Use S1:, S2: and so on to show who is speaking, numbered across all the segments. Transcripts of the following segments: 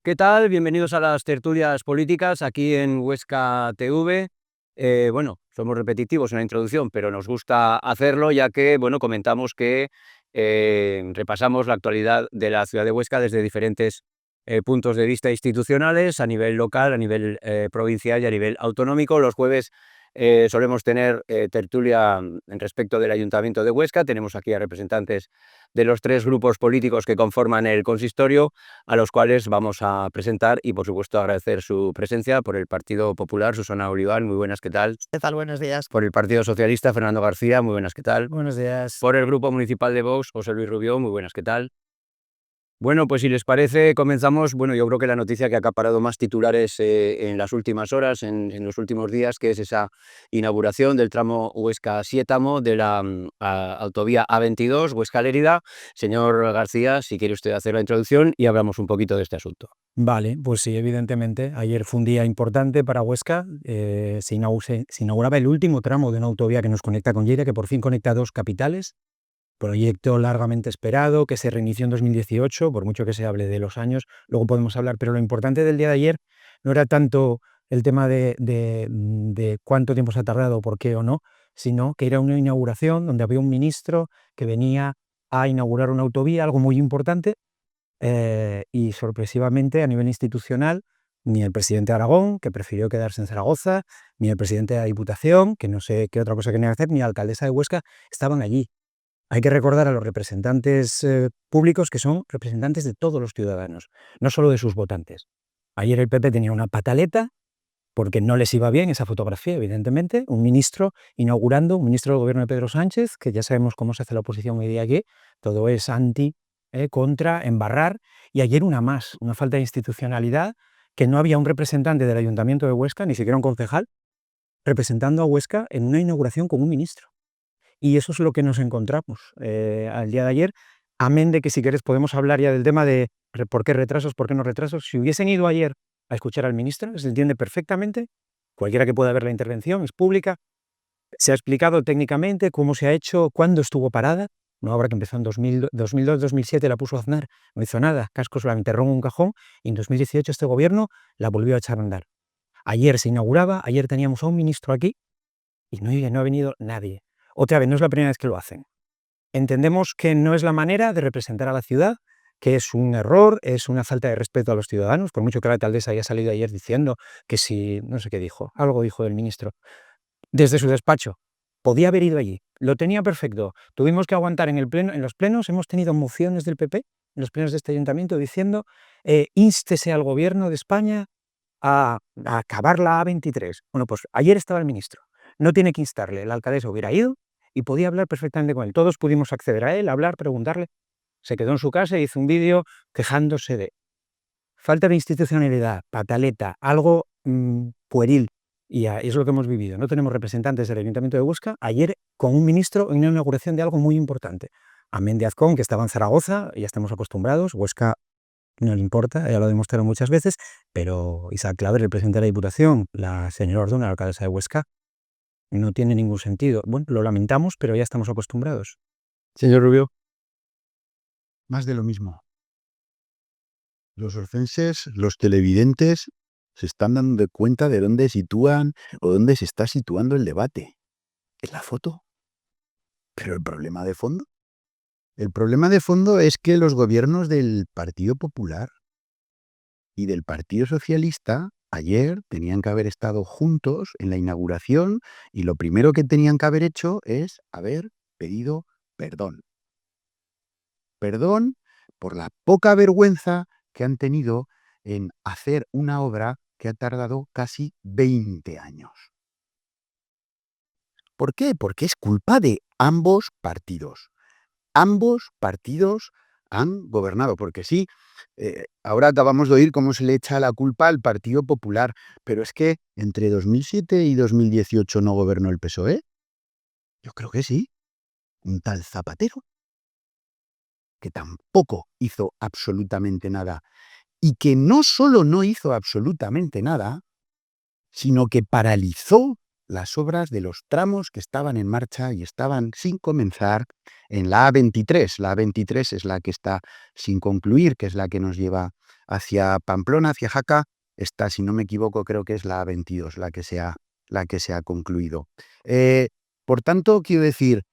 S1: ¿Qué tal? Bienvenidos a las tertulias políticas aquí en Huesca TV. Bueno, somos repetitivos en la introducción, pero nos gusta hacerlo ya que, bueno, comentamos que repasamos la actualidad de la ciudad de Huesca desde diferentes puntos de vista institucionales, a nivel local, a nivel provincial y a nivel autonómico. Los jueves solemos tener tertulia en respecto del Ayuntamiento de Huesca. Tenemos aquí a representantes de los tres grupos políticos que conforman el consistorio, a los cuales vamos a presentar y, por supuesto, agradecer su presencia. Por el Partido Popular, Susana Oliván, muy buenas, ¿qué tal?
S2: ¿Qué tal? Buenos días.
S1: Por el Partido Socialista, Fernando García, muy buenas, ¿qué tal?
S2: Buenos días.
S1: Por el Grupo Municipal de Vox, José Luis Rubió, muy buenas, ¿qué tal? Bueno, pues si les parece, comenzamos. Bueno, yo creo que la noticia que ha acaparado más titulares en las últimas horas, en los últimos días, que es esa inauguración del tramo Huesca-Siétamo de la autovía A22, Huesca-Lérida. Señor García, si quiere usted hacer la introducción y hablamos un poquito de este asunto.
S2: Vale, pues sí, evidentemente. Ayer fue un día importante para Huesca. Se inauguraba el último tramo de una autovía que nos conecta con Lleida, que por fin conecta dos capitales. Proyecto largamente esperado, que se reinició en 2018, por mucho que se hable de los años, luego podemos hablar, pero lo importante del día de ayer no era tanto el tema de cuánto tiempo se ha tardado, por qué o no, sino que era una inauguración donde había un ministro que venía a inaugurar una autovía, algo muy importante. Y sorpresivamente a nivel institucional, ni el presidente de Aragón, que prefirió quedarse en Zaragoza, ni el presidente de la Diputación, que no sé qué otra cosa quería hacer, ni la alcaldesa de Huesca estaban allí. Hay que recordar a los representantes públicos que son representantes de todos los ciudadanos, no solo de sus votantes. Ayer el PP tenía una pataleta porque no les iba bien esa fotografía, evidentemente, un ministro inaugurando, un ministro del gobierno de Pedro Sánchez, que ya sabemos cómo se hace la oposición hoy día aquí, todo es anti, contra, embarrar, y ayer una más, una falta de institucionalidad, que no había un representante del Ayuntamiento de Huesca, ni siquiera un concejal, representando a Huesca en una inauguración con un ministro. Y eso es lo que nos encontramos al día de ayer, amén de que si quieres podemos hablar ya del tema de por qué retrasos, por qué no retrasos. Si hubiesen ido ayer a escuchar al ministro, se entiende perfectamente, cualquiera que pueda ver la intervención, es pública, se ha explicado técnicamente cómo se ha hecho, cuándo estuvo parada, una obra que empezó en 2002-2007, la puso Aznar, no hizo nada, Cascos la enterró en un cajón, y en 2018 este gobierno la volvió a echar a andar. Ayer se inauguraba, ayer teníamos a un ministro aquí, y no ha venido nadie. Otra vez, no es la primera vez que lo hacen. Entendemos que no es la manera de representar a la ciudad, que es un error, es una falta de respeto a los ciudadanos, por mucho que la alcaldesa haya salido ayer diciendo que si, no sé qué dijo, algo dijo del ministro, desde su despacho. Podía haber ido allí, lo tenía perfecto. Tuvimos que aguantar en los plenos, hemos tenido mociones del PP, en los plenos de este ayuntamiento, diciendo ínstese al gobierno de España a acabar la A23. Bueno, pues ayer estaba el ministro. No tiene que instarle, la alcaldesa hubiera ido y podía hablar perfectamente con él. Todos pudimos acceder a él, hablar, preguntarle. Se quedó en su casa y hizo un vídeo quejándose de falta de institucionalidad, pataleta, algo pueril. Y es lo que hemos vivido. No tenemos representantes del Ayuntamiento de Huesca. Ayer, con un ministro, en una inauguración de algo muy importante. Amén de Azcón, que estaba en Zaragoza, ya estamos acostumbrados. Huesca no le importa, ya lo ha demostrado muchas veces, pero Isaac Claver, el presidente de la Diputación, la señora Orduna, la alcaldesa de Huesca, no tiene ningún sentido. Bueno, lo lamentamos, pero ya estamos acostumbrados.
S1: Señor Rubio.
S3: Más de lo mismo. Los orcenses, los televidentes, se están dando cuenta de dónde sitúan o dónde se está situando el debate. ¿Es la foto? ¿Pero el problema de fondo? El problema de fondo es que los gobiernos del Partido Popular y del Partido Socialista ayer tenían que haber estado juntos en la inauguración y lo primero que tenían que haber hecho es haber pedido perdón. Perdón por la poca vergüenza que han tenido en hacer una obra que ha tardado casi 20 años. ¿Por qué? Porque es culpa de ambos partidos. Ambos partidos han gobernado, porque sí, ahora acabamos de oír cómo se le echa la culpa al Partido Popular, pero es que entre 2007 y 2018 no gobernó el PSOE. Yo creo que sí, un tal Zapatero, que tampoco hizo absolutamente nada. Y que no solo no hizo absolutamente nada, sino que paralizó las obras de los tramos que estaban en marcha y estaban sin comenzar en la A23. La A23 es la que está sin concluir, que es la que nos lleva hacia Pamplona, hacia Jaca. Esta, si no me equivoco, creo que es la A22 la que se ha concluido. Por tanto, quiero decir,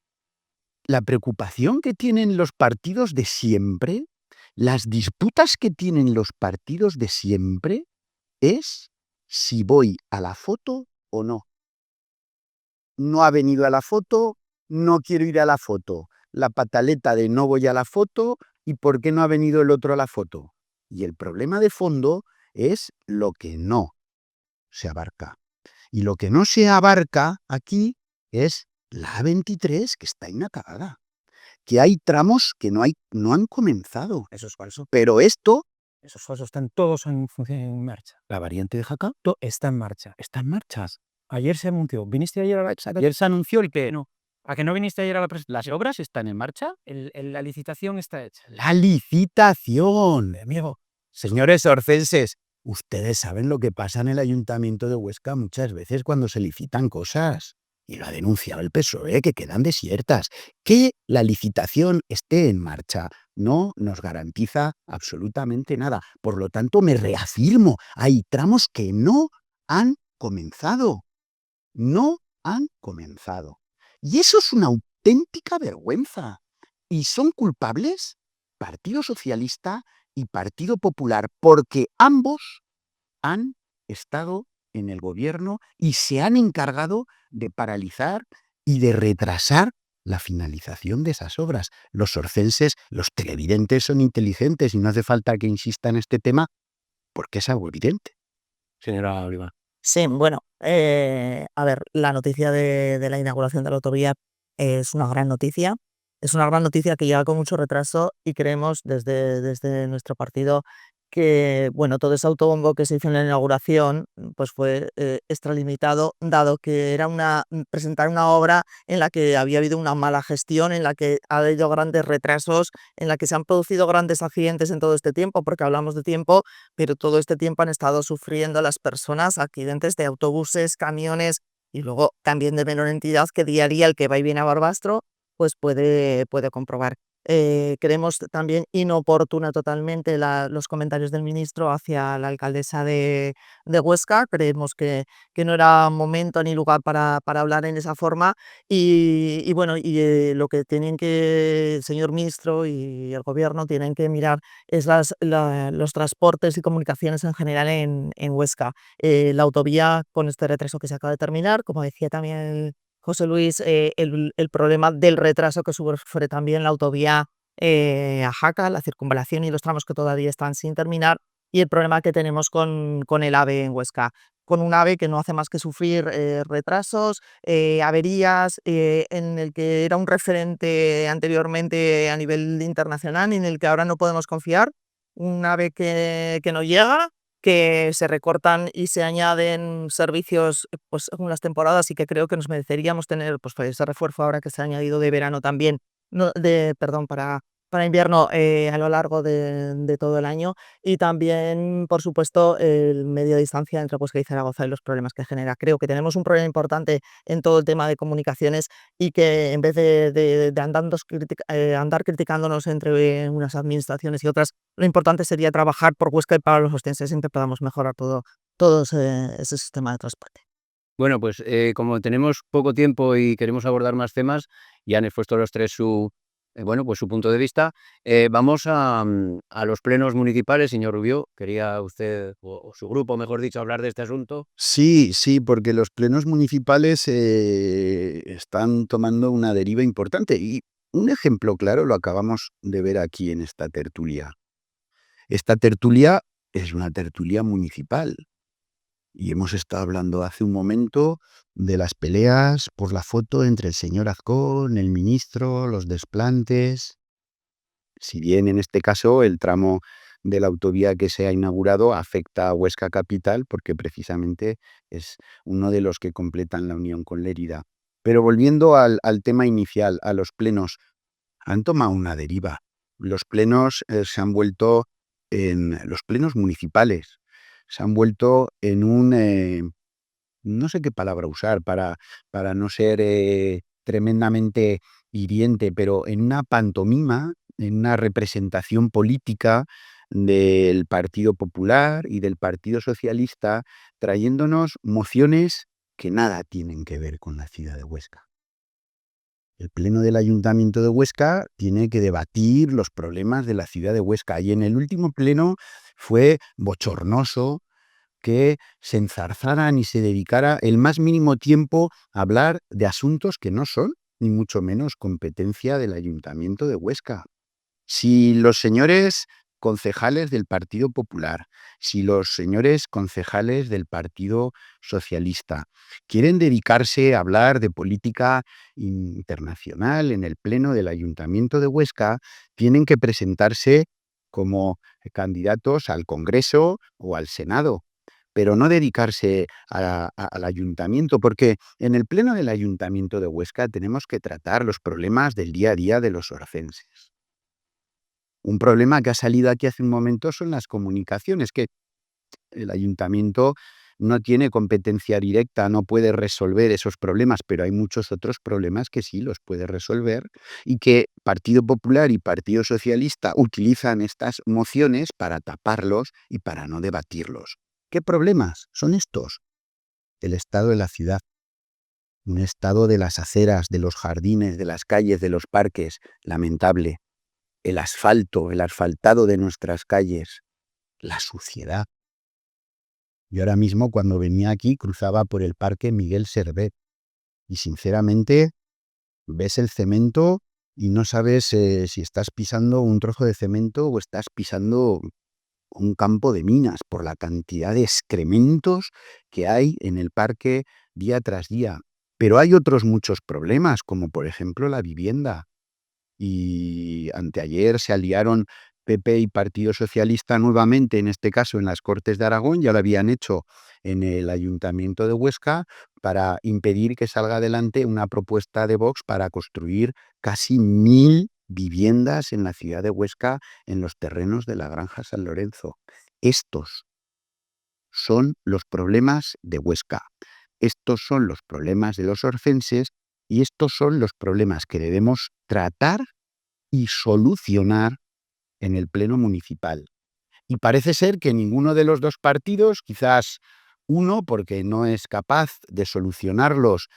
S3: la preocupación que tienen los partidos de siempre, las disputas que tienen los partidos de siempre, es si voy a la foto o no. No ha venido a la foto, no quiero ir a la foto. La pataleta de no voy a la foto y por qué no ha venido el otro a la foto. Y el problema de fondo es lo que no se abarca. Y lo que no se abarca aquí es la A23, que está inacabada. Que hay tramos que no han comenzado.
S2: Eso es falso.
S3: Pero esto,
S2: Eso es falso. Están todos en marcha.
S3: la variante de Jaca,
S2: Está en marcha.
S3: está en marcha.
S2: Ayer se anunció. ¿Viniste ayer a la
S3: Ayer se anunció el que
S2: No. ¿A que no viniste ayer a la presentación?
S3: las obras están en marcha.
S2: La licitación está hecha.
S3: La licitación.
S2: Amigo,
S3: Señores orcenses, ustedes saben lo que pasa en el Ayuntamiento de Huesca muchas veces cuando se licitan cosas. Y lo ha denunciado el PSOE, que quedan desiertas. Que la licitación esté en marcha no nos garantiza absolutamente nada. Por lo tanto, me reafirmo, hay tramos que no han comenzado. No han comenzado. Y eso es una auténtica vergüenza. ¿Y son culpables Partido Socialista y Partido Popular? Porque ambos han estado en el gobierno y se han encargado de paralizar y de retrasar la finalización de esas obras. Los orcenses, los televidentes son inteligentes y no hace falta que insista en este tema porque es algo evidente.
S1: Señora Oliva.
S4: Sí, bueno, a ver, la noticia de la inauguración de la autovía es una gran noticia. Es una gran noticia que llega con mucho retraso y creemos desde nuestro partido que, bueno, todo ese autobombo que se hizo en la inauguración, pues fue extralimitado, dado que era presentar una obra en la que había habido una mala gestión, en la que ha habido grandes retrasos, en la que se han producido grandes accidentes en todo este tiempo, porque hablamos de tiempo, pero todo este tiempo han estado sufriendo las personas accidentes de autobuses, camiones y luego también de menor entidad que día a día el que va y viene a Barbastro pues puede comprobar. Creemos también inoportuna totalmente los comentarios del ministro hacia la alcaldesa de Huesca. Creemos que no era momento ni lugar para hablar en esa forma y bueno, lo que tienen que el señor ministro y el gobierno tienen que mirar es los transportes y comunicaciones en general en Huesca. La autovía con este retraso que se acaba de terminar, como decía también José Luis, el problema del retraso que sufre también la autovía a Jaca, la circunvalación y los tramos que todavía están sin terminar, y el problema que tenemos con el AVE en Huesca, con un AVE que no hace más que sufrir retrasos, averías, en el que era un referente anteriormente a nivel internacional y en el que ahora no podemos confiar, un AVE que no llega, que se recortan y se añaden servicios pues, según las temporadas y que creo que nos mereceríamos tener pues, ese refuerzo ahora que se ha añadido de verano también, perdón, para invierno a lo largo de todo el año y también, por supuesto, el medio de distancia entre Huesca y Zaragoza y los problemas que genera. Creo que tenemos un problema importante en todo el tema de comunicaciones y que en vez de andar criticándonos entre unas administraciones y otras, lo importante sería trabajar por Huesca y para los ostenses en que podamos mejorar todo ese sistema de transporte.
S1: Bueno, pues como tenemos poco tiempo y queremos abordar más temas, y han expuesto los tres su punto de vista, vamos a los plenos municipales. Señor Rubio, ¿quería usted, o su grupo, mejor dicho, hablar de este asunto?
S3: Sí, porque los plenos municipales están tomando una deriva importante y un ejemplo claro lo acabamos de ver aquí en esta tertulia. Esta tertulia es una tertulia municipal y hemos estado hablando hace un momento de las peleas por la foto entre el señor Azcón, el ministro, los desplantes. Si bien en este caso el tramo de la autovía que se ha inaugurado afecta a Huesca Capital porque precisamente es uno de los que completan la unión con Lérida. Pero volviendo al tema inicial, a los plenos, han tomado una deriva. Los plenos se han vuelto los plenos municipales se han vuelto en no sé qué palabra usar para no ser tremendamente hiriente, pero en una pantomima, en una representación política del Partido Popular y del Partido Socialista, trayéndonos mociones que nada tienen que ver con la ciudad de Huesca. El Pleno del Ayuntamiento de Huesca tiene que debatir los problemas de la ciudad de Huesca, y en el último pleno fue bochornoso que se enzarzaran y se dedicara el más mínimo tiempo a hablar de asuntos que no son, ni mucho menos, competencia del Ayuntamiento de Huesca. Si los señores concejales del Partido Popular, si los señores concejales del Partido Socialista quieren dedicarse a hablar de política internacional en el Pleno del Ayuntamiento de Huesca, tienen que presentarse como candidatos al Congreso o al Senado, pero no dedicarse al ayuntamiento, porque en el Pleno del Ayuntamiento de Huesca tenemos que tratar los problemas del día a día de los orcenses. Un problema que ha salido aquí hace un momento son las comunicaciones, que el ayuntamiento no tiene competencia directa, no puede resolver esos problemas, pero hay muchos otros problemas que sí los puede resolver, y que Partido Popular y Partido Socialista utilizan estas mociones para taparlos y para no debatirlos. ¿Qué problemas son estos? El estado de la ciudad, un estado de las aceras, de los jardines, de las calles, de los parques, lamentable. El asfalto, el asfaltado de nuestras calles, la suciedad. Yo ahora mismo, cuando venía aquí, cruzaba por el Parque Miguel Servet y sinceramente ves el cemento y no sabes si estás pisando un trozo de cemento o estás pisando un campo de minas por la cantidad de excrementos que hay en el parque día tras día. Pero hay otros muchos problemas, como por ejemplo la vivienda. Y anteayer se aliaron PP y Partido Socialista nuevamente, en este caso en las Cortes de Aragón, ya lo habían hecho en el Ayuntamiento de Huesca, para impedir que salga adelante una propuesta de Vox para construir casi 1000 viviendas en la ciudad de Huesca, en los terrenos de la Granja San Lorenzo. Estos son los problemas de Huesca. Estos son los problemas de los orcenses, y estos son los problemas que debemos tratar y solucionar en el Pleno municipal. Y parece ser que ninguno de los dos partidos, quizás uno porque no es capaz de solucionarlos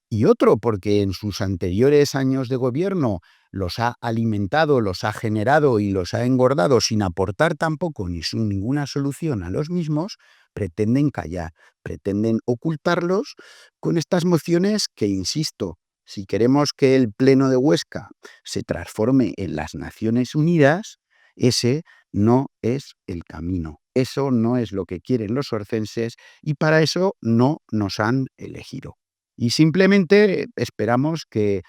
S3: y otro porque en sus anteriores años de gobierno los ha alimentado, los ha generado y los ha engordado sin aportar tampoco ninguna solución a los mismos, pretenden callar, pretenden ocultarlos con estas mociones que, insisto, si queremos que el Pleno de Huesca se transforme en las Naciones Unidas, ese no es el camino. Eso no es lo que quieren los orcenses, y para eso no nos han elegido. Y simplemente esperamos que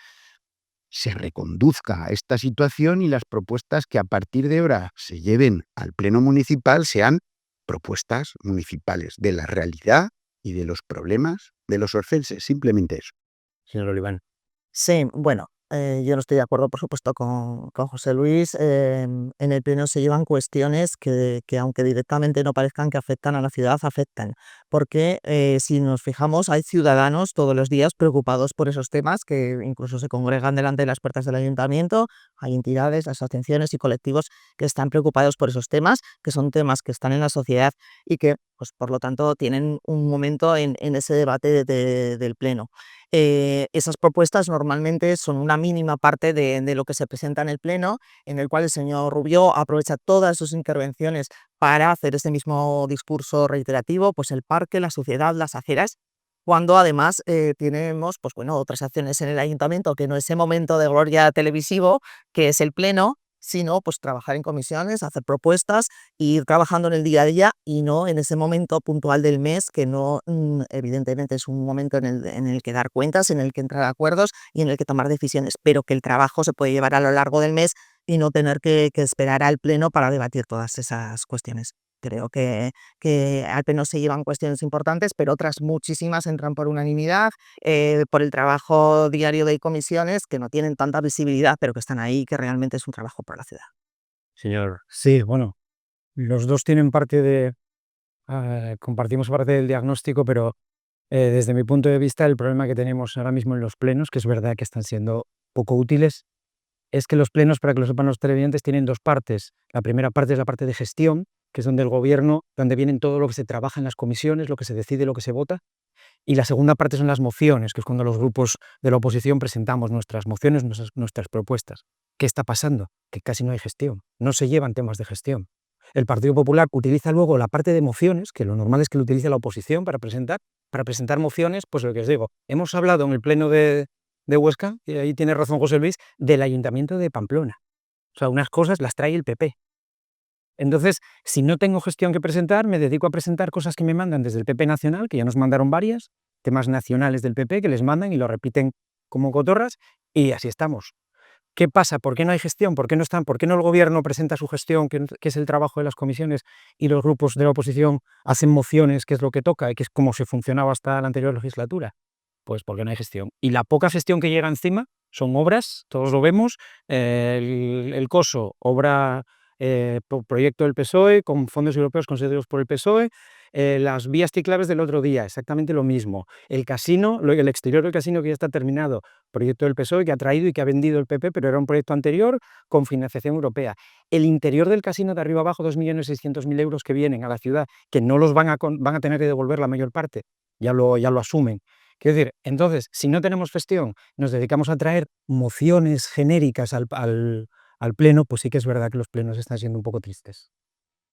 S3: se reconduzca esta situación y las propuestas que a partir de ahora se lleven al Pleno municipal sean propuestas municipales de la realidad y de los problemas de los orcenses. Simplemente eso.
S1: Señor Oliván.
S4: Sí, bueno, yo no estoy de acuerdo, por supuesto, con José Luis. En el Pleno se llevan cuestiones que, aunque directamente no parezcan que afectan a la ciudad, afectan. Porque si nos fijamos, hay ciudadanos todos los días preocupados por esos temas, que incluso se congregan delante de las puertas del ayuntamiento. Hay entidades, asociaciones y colectivos que están preocupados por esos temas, que son temas que están en la sociedad y que, pues, por lo tanto, tienen un momento en ese debate del Pleno. Esas propuestas normalmente son una mínima parte de lo que se presenta en el Pleno, en el cual el señor Rubio aprovecha todas sus intervenciones para hacer ese mismo discurso reiterativo, pues el parque, la sociedad, las aceras, cuando además tenemos, pues bueno, otras acciones en el ayuntamiento, que no es ese momento de gloria televisivo que es el Pleno, sino pues trabajar en comisiones, hacer propuestas, ir trabajando en el día a día y no en ese momento puntual del mes, que no, evidentemente es un momento en el que dar cuentas, en el que entrar a acuerdos y en el que tomar decisiones, pero que el trabajo se puede llevar a lo largo del mes y no tener que esperar al Pleno para debatir todas esas cuestiones. Creo que al Pleno se llevan cuestiones importantes, pero otras muchísimas entran por unanimidad, por el trabajo diario de comisiones, que no tienen tanta visibilidad, pero que están ahí, que realmente es un trabajo por la ciudad.
S1: Señor.
S2: Sí, bueno, los dos tienen parte de... compartimos parte del diagnóstico, pero Desde mi punto de vista, el problema que tenemos ahora mismo en los plenos, que es verdad que están siendo poco útiles, es que los plenos, para que lo sepan los televidentes, tienen dos partes. La primera parte es la parte de gestión, que es donde el gobierno, donde vienen todo lo que se trabaja en las comisiones, lo que se decide, lo que se vota. Y la segunda parte son las mociones, que es cuando los grupos de la oposición presentamos nuestras mociones, nuestras propuestas. ¿Qué está pasando? Que casi no hay gestión, no se llevan temas de gestión. El Partido Popular utiliza luego la parte de mociones, que lo normal es que lo utilice la oposición para presentar mociones, pues lo que os digo, hemos hablado en el pleno de Huesca, y ahí tiene razón José Luis, del Ayuntamiento de Pamplona. O sea, unas cosas las trae el PP. Entonces, si no tengo gestión que presentar, me dedico a presentar cosas que me mandan desde el PP nacional, que ya nos mandaron varias, temas nacionales del PP que les mandan y lo repiten como cotorras, y así estamos. ¿Qué pasa? ¿Por qué no hay gestión? ¿Por qué no están? ¿Por qué no el gobierno presenta su gestión, que es el trabajo de las comisiones, y los grupos de la oposición hacen mociones, que es lo que toca y que es como se funcionaba hasta la anterior legislatura? Pues porque no hay gestión. Y la poca gestión que llega encima son obras, todos lo vemos, el Coso, obra, proyecto del PSOE, con fondos europeos concedidos por el PSOE, las vías ciclables del otro día, exactamente lo mismo. El casino, el exterior del casino que ya está terminado, proyecto del PSOE que ha traído y que ha vendido el PP, pero era un proyecto anterior con financiación europea. El interior del casino de arriba abajo, 2.600.000 euros que vienen a la ciudad, que no los van a tener que devolver la mayor parte, ya lo asumen. Quiero decir, entonces, si no tenemos gestión, nos dedicamos a traer mociones genéricas al pleno, pues sí que es verdad que los plenos están siendo un poco tristes.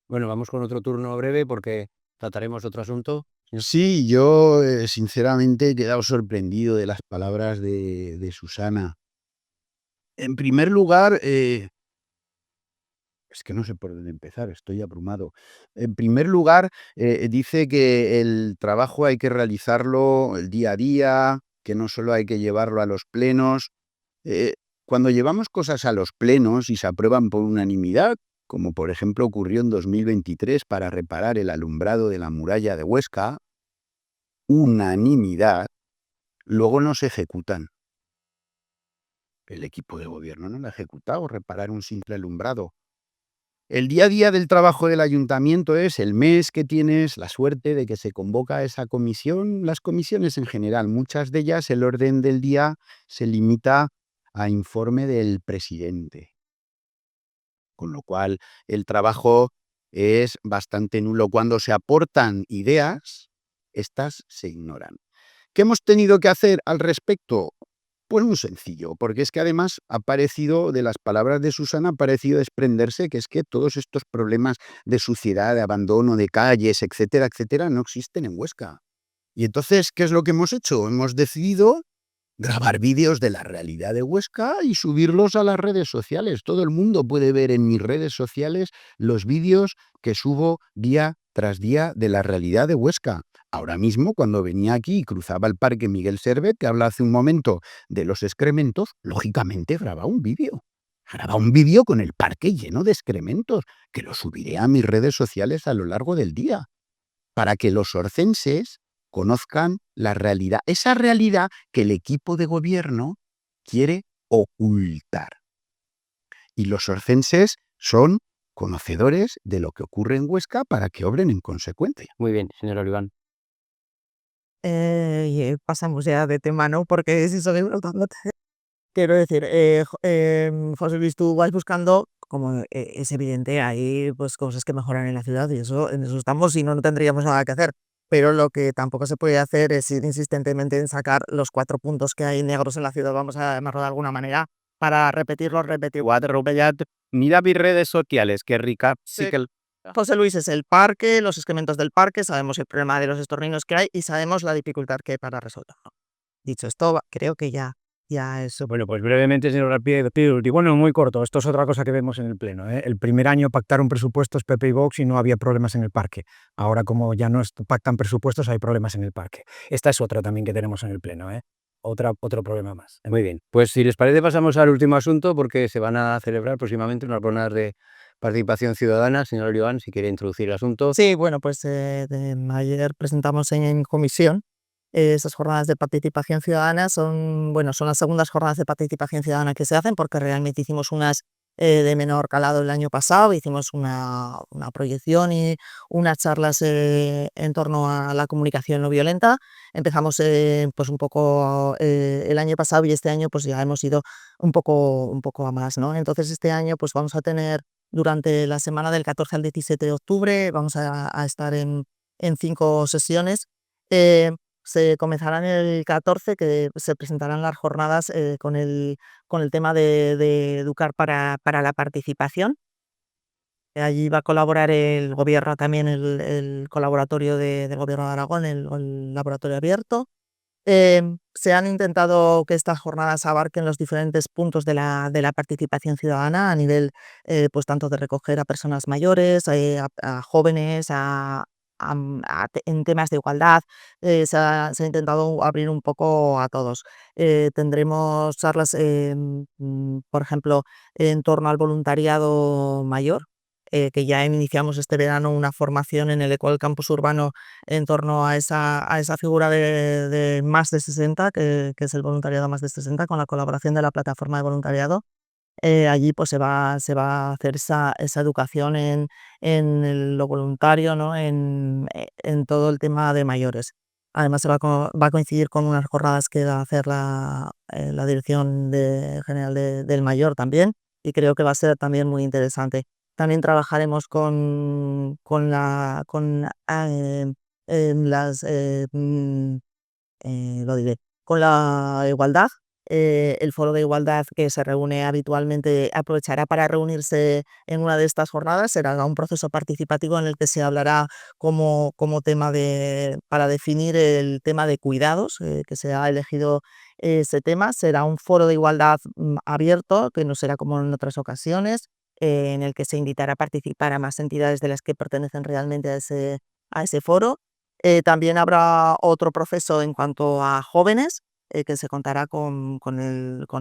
S1: Bueno, vamos con otro turno breve porque trataremos otro asunto.
S3: Sí, yo sinceramente he quedado sorprendido de las palabras de Susana. En primer lugar, es que no sé por dónde empezar, estoy abrumado. En primer lugar, dice que el trabajo hay que realizarlo el día a día, que no solo hay que llevarlo a los plenos. Eh, Cuando llevamos cosas a los plenos y se aprueban por unanimidad, como por ejemplo ocurrió en 2023 para reparar el alumbrado de la muralla de Huesca, unanimidad, luego no se ejecutan. El equipo de gobierno no lo ha ejecutado, reparar un simple alumbrado. El día a día del trabajo del ayuntamiento es el mes que tienes la suerte de que se convoca a esa comisión, las comisiones en general, muchas de ellas el orden del día se limita a informe del presidente, con lo cual el trabajo es bastante nulo. Cuando se aportan ideas, estas se ignoran. ¿Qué hemos tenido que hacer al respecto? Pues muy sencillo, porque es que además ha parecido, de las palabras de Susana, ha parecido desprenderse que es que todos estos problemas de suciedad, de abandono, de calles, etcétera, etcétera, no existen en Huesca. Y entonces, ¿qué es lo que hemos hecho? Hemos decidido grabar vídeos de la realidad de Huesca y subirlos a las redes sociales. Todo el mundo puede ver en mis redes sociales los vídeos que subo día tras día de la realidad de Huesca. Ahora mismo, cuando venía aquí y cruzaba el parque Miguel Servet, que habla hace un momento de los excrementos, lógicamente graba un vídeo. Graba un vídeo con el parque lleno de excrementos, que lo subiré a mis redes sociales a lo largo del día, para que los orcenses conozcan la realidad, esa realidad que el equipo de gobierno quiere ocultar. Y los orcenses son conocedores de lo que ocurre en Huesca para que obren en consecuencia.
S1: Muy bien, señor Oliván.
S4: Pasamos ya de tema, ¿no? Porque si soy quiero decir, José Luis, tú vas buscando, como es evidente, hay pues cosas que mejoran en la ciudad y eso, en eso estamos y no tendríamos nada que hacer. Pero lo que tampoco se puede hacer es ir insistentemente en sacar los 4 puntos que hay negros en la ciudad, vamos a llamarlo de alguna manera, para repetirlos,
S1: Mira mis redes sociales, que rica.
S4: Sí. José Luis, es el parque, los excrementos del parque, sabemos el problema de los estorninos que hay y sabemos la dificultad que hay para resolverlo. Dicho esto, creo que ya eso.
S2: Bueno, pues brevemente, señor Rapid, bueno, muy corto, esto es otra cosa que vemos en el pleno. El primer año pactaron presupuestos PP y Vox y no había problemas en el parque. Ahora, como ya no pactan presupuestos, hay problemas en el parque. Esta es otra también que tenemos en el pleno, otro problema más.
S1: Muy bien, pues si les parece pasamos al último asunto porque se van a celebrar próximamente unas jornadas de participación ciudadana. Señor Oliván, si quiere introducir el asunto.
S4: Sí, bueno, pues ayer presentamos en comisión esas jornadas de participación ciudadana. Son las segundas jornadas de participación ciudadana que se hacen porque realmente hicimos unas de menor calado el año pasado. Hicimos una proyección y unas charlas en torno a la comunicación no violenta. Empezamos pues un poco el año pasado y este año pues ya hemos ido un poco a más, ¿no? Entonces este año pues vamos a tener durante la semana del 14 al 17 de octubre, vamos a estar en 5 sesiones. Eh, Se comenzarán el 14, que se presentarán las jornadas con el tema de educar para la participación. Allí va a colaborar el gobierno también, el colaboratorio del Gobierno de Aragón, el laboratorio abierto. Se han intentado que estas jornadas abarquen los diferentes puntos de la participación ciudadana a nivel, pues tanto de recoger a personas mayores, a jóvenes, en temas de igualdad. Se ha intentado abrir un poco a todos. Tendremos charlas, por ejemplo, en torno al voluntariado mayor, que ya iniciamos este verano una formación en el Ecole Campus Urbano en torno a esa figura de más de 60, que es el voluntariado más de 60, con la colaboración de la plataforma de voluntariado. Allí pues se va a hacer esa educación en lo voluntario, ¿no? En todo el tema de mayores. Además va a coincidir con unas jornadas que va a hacer la Dirección General del Mayor también, y creo que va a ser también muy interesante. También trabajaremos lo diré, con la igualdad. El foro de igualdad, que se reúne habitualmente, aprovechará para reunirse en una de estas jornadas. Será un proceso participativo en el que se hablará como tema para definir el tema de cuidados, que se ha elegido ese tema. Será un foro de igualdad abierto, que no será como en otras ocasiones, en el que se invitará a participar a más entidades de las que pertenecen realmente a ese foro. También habrá otro proceso en cuanto a jóvenes, que se contará con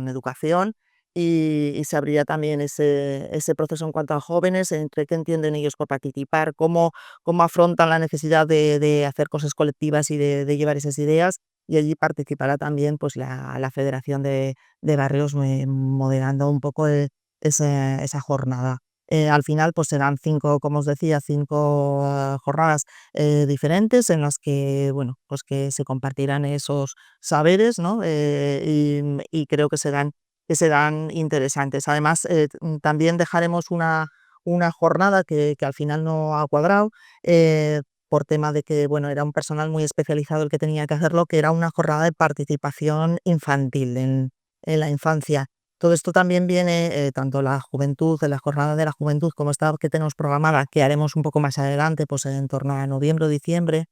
S4: educación, y se abrirá también ese proceso en cuanto a jóvenes, entre qué entienden ellos por participar, cómo afrontan la necesidad de hacer cosas colectivas y de llevar esas ideas. Y allí participará también pues la Federación de Barrios, moderando un poco esa jornada. Al final pues serán 5, como os decía, 5 jornadas diferentes, en las que, bueno, pues que se compartirán esos saberes, ¿no? Y creo que serán interesantes. Además, también dejaremos una jornada que al final no ha cuadrado, por tema de que, bueno, era un personal muy especializado el que tenía que hacerlo, que era una jornada de participación infantil en la infancia. Todo esto también viene, tanto la juventud, de la jornada de la juventud, como esta que tenemos programada, que haremos un poco más adelante, pues en torno a noviembre o diciembre,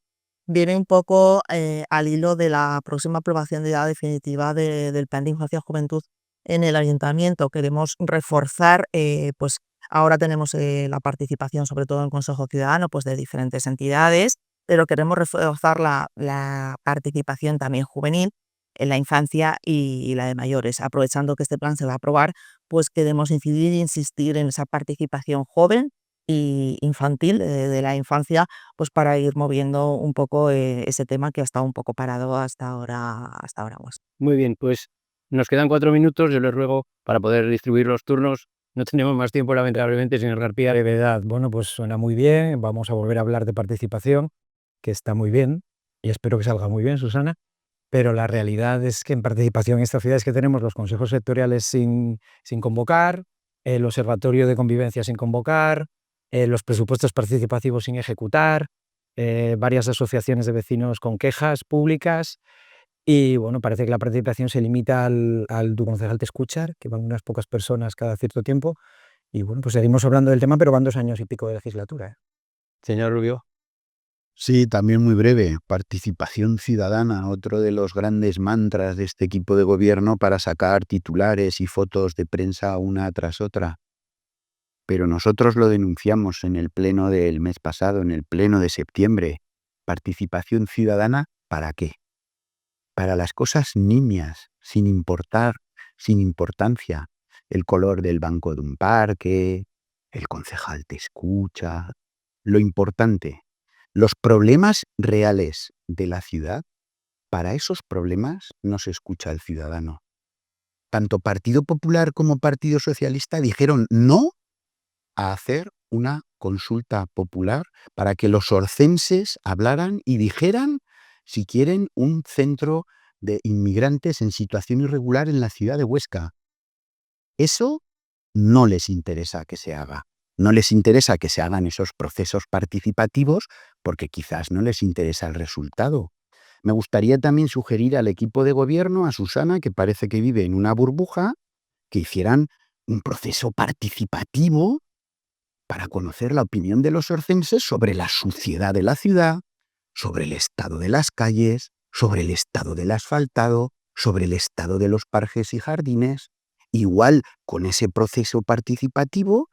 S4: viene un poco al hilo de la próxima aprobación de edad definitiva del Plan de Infancia y Juventud en el Ayuntamiento. Queremos reforzar, pues ahora tenemos la participación, sobre todo en Consejo Ciudadano, pues de diferentes entidades, pero queremos reforzar la participación también juvenil en la infancia y la de mayores. Aprovechando que este plan se va a aprobar, pues queremos incidir e insistir en esa participación joven y infantil, de la infancia, pues para ir moviendo un poco ese tema que ha estado un poco parado hasta ahora. Pues.
S1: Muy bien, pues nos quedan 4 minutos. Yo les ruego, para poder distribuir los turnos, no tenemos más tiempo, lamentablemente, señor García.
S2: Brevedad. Bueno, pues suena muy bien. Vamos a volver a hablar de participación, que está muy bien, y espero que salga muy bien, Susana. Pero la realidad es que en participación en estas ciudades que tenemos los consejos sectoriales sin convocar, el observatorio de convivencia sin convocar, los presupuestos participativos sin ejecutar, varias asociaciones de vecinos con quejas públicas, y bueno, parece que la participación se limita al tu concejal te escuchar, que van unas pocas personas cada cierto tiempo, y bueno, pues seguimos hablando del tema, pero van 2 años y pico de legislatura, ¿eh?
S1: Señor Rubio.
S3: Sí, también muy breve. Participación ciudadana, otro de los grandes mantras de este equipo de gobierno para sacar titulares y fotos de prensa una tras otra. Pero nosotros lo denunciamos en el pleno del mes pasado, en el pleno de septiembre. Participación ciudadana, ¿para qué? Para las cosas nimias, sin importar, sin importancia. El color del banco de un parque, el concejal te escucha. Lo importante, los problemas reales de la ciudad, para esos problemas no se escucha al ciudadano. tanto Partido Popular como Partido Socialista dijeron no a hacer una consulta popular para que los orcenses hablaran y dijeran si quieren un centro de inmigrantes en situación irregular en la ciudad de Huesca. Eso no les interesa que se haga. No les interesa que se hagan esos procesos participativos porque quizás no les interesa el resultado. Me gustaría también sugerir al equipo de gobierno, a Susana, que parece que vive en una burbuja, que hicieran un proceso participativo para conocer la opinión de los orcenses sobre la suciedad de la ciudad, sobre el estado de las calles, sobre el estado del asfaltado, sobre el estado de los parques y jardines. Igual, con ese proceso participativo,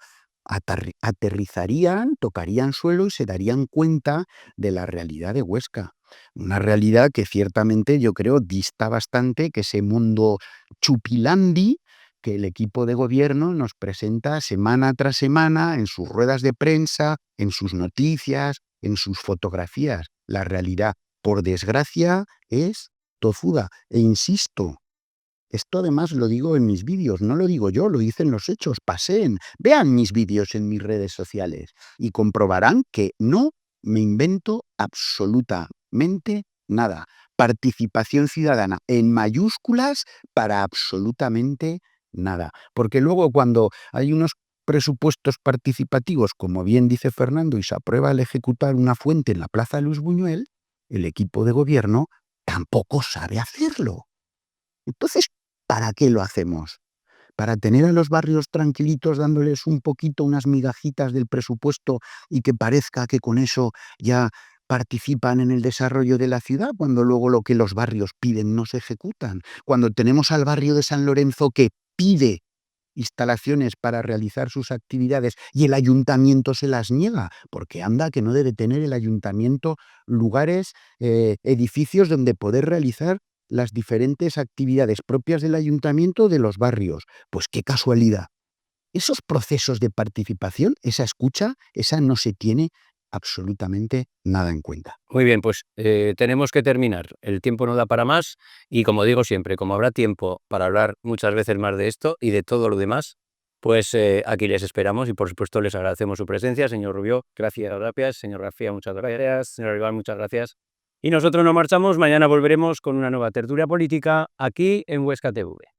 S3: aterrizarían, tocarían suelo y se darían cuenta de la realidad de Huesca. Una realidad que ciertamente yo creo dista bastante que ese mundo chupilandi que el equipo de gobierno nos presenta semana tras semana en sus ruedas de prensa, en sus noticias, en sus fotografías. La realidad, por desgracia, es tozuda. E insisto, esto además lo digo en mis vídeos, no lo digo yo, lo dicen los hechos. Paseen, vean mis vídeos en mis redes sociales y comprobarán que no me invento absolutamente nada. Participación ciudadana en mayúsculas para absolutamente nada. Porque luego cuando hay unos presupuestos participativos, como bien dice Fernando, y se aprueba el ejecutar una fuente en la Plaza Luis Buñuel, el equipo de gobierno tampoco sabe hacerlo. Entonces, ¿para qué lo hacemos? ¿Para tener a los barrios tranquilitos dándoles un poquito, unas migajitas del presupuesto y que parezca que con eso ya participan en el desarrollo de la ciudad, cuando luego lo que los barrios piden no se ejecutan? Cuando tenemos al barrio de San Lorenzo que pide instalaciones para realizar sus actividades y el ayuntamiento se las niega, porque anda que no debe tener el ayuntamiento lugares, edificios donde poder realizar las diferentes actividades propias del ayuntamiento o de los barrios. Pues qué casualidad. Esos procesos de participación, esa escucha, esa no se tiene absolutamente nada en cuenta.
S1: Muy bien, pues tenemos que terminar. El tiempo no da para más y como digo siempre, como habrá tiempo para hablar muchas veces más de esto y de todo lo demás, pues aquí les esperamos y por supuesto les agradecemos su presencia. Señor Rubio, gracias. Señor García, muchas gracias. Señor Rival, muchas gracias. Y nosotros nos marchamos, mañana volveremos con una nueva tertulia política aquí en Huesca TV.